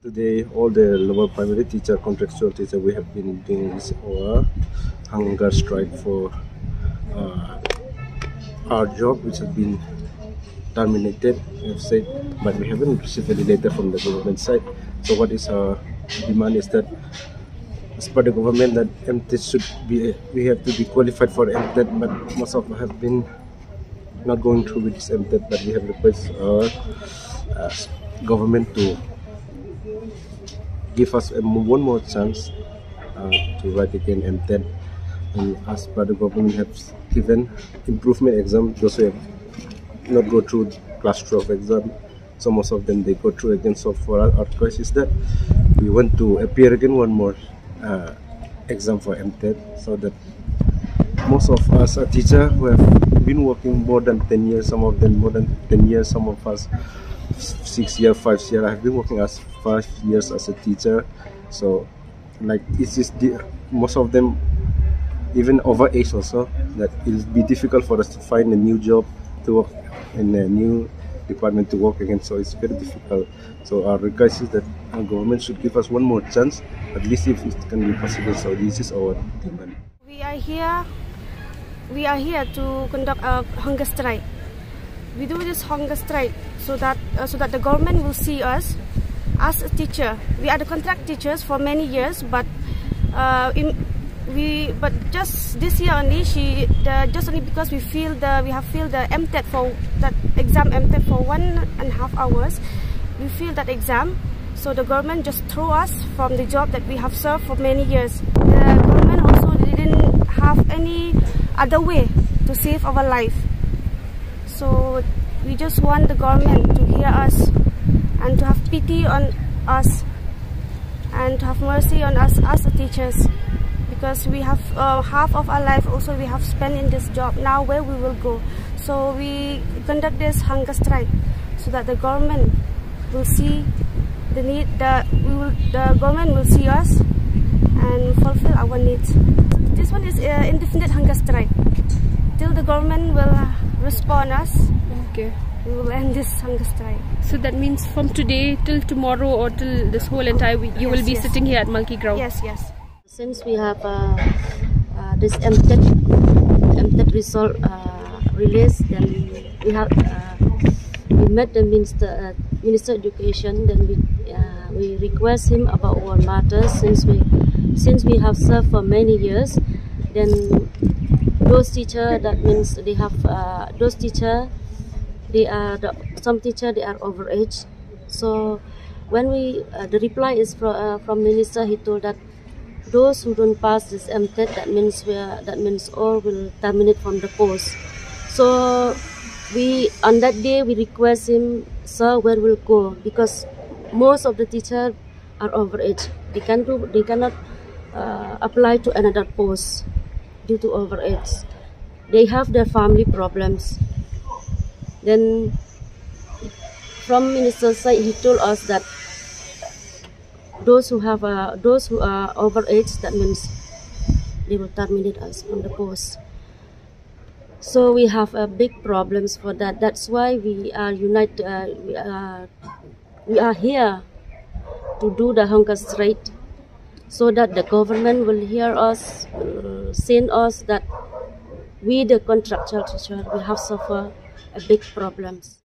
Today, all the lower primary teacher, contractual teacher, we have been doing this hunger strike for our job, which has been terminated, we have said, but we haven't received any letter from the government side. So what is our demand is that, as per the government, that MTET should be, we have to be qualified for MTET, but most of us have been not going through with this MTET, but we have requested our government to give us one more chance to write again MTET. And as per the government have given improvement exam, those who have not go through class 12 exam, so most of them they go through again. So for our request is that we want to appear again one more exam for MTET, so that most of us are teachers who have been working more than 10 years, some of them more than 10 years, some of us 6 years, 5 years. I've been working as 5 years as a teacher, so like it's just most of them even over age also, that it will be difficult for us to find a new job, to work in a new department, to work again. So it's very difficult. So our request is that our government should give us one more chance, at least if it can be possible. So this is our demand. We are here to conduct a hunger strike. We do this hunger strike so that the government will see us as a teacher. We are the contract teachers for many years, but just this year only, just only because we have filled the MTET for that exam, MTET for 1.5 hours. We filled that exam, so the government just threw us from the job that we have served for many years. The government also didn't have any other way to save our life. So we just want the government to hear us and to have pity on us and to have mercy on us as the teachers, because we have half of our life also we have spent in this job. Now where we will go? So we conduct this hunger strike so that the government will see the need. The government will see us and fulfill our needs. This one is indefinite hunger strike till the government will respond us. Okay. We will end this hunger strike. So that means from today till tomorrow, or till this whole entire week, you will be sitting here at Meghalaya Govt? Yes, yes. Since we have this MTET result released, then we met the Minister Education. Then we request him about our matters, since we have served for many years. Then those teachers, that means they have those teachers, some teachers they are overage. So when the reply is from Minister, he told that those who don't pass this MTET, that means all will terminate from the post. So on that day we request him, sir, where will go, because most of the teachers are overage. They cannot apply to another post due to overage. They have their family problems. Then from Minister's side, he told us that those who are overage, that means they will terminate us from the post. So we have big problems for that. That's why we are united. We are here to do the hunger strike, so that the government will hear us, send us that we, the contractual teacher, we have suffered big problems.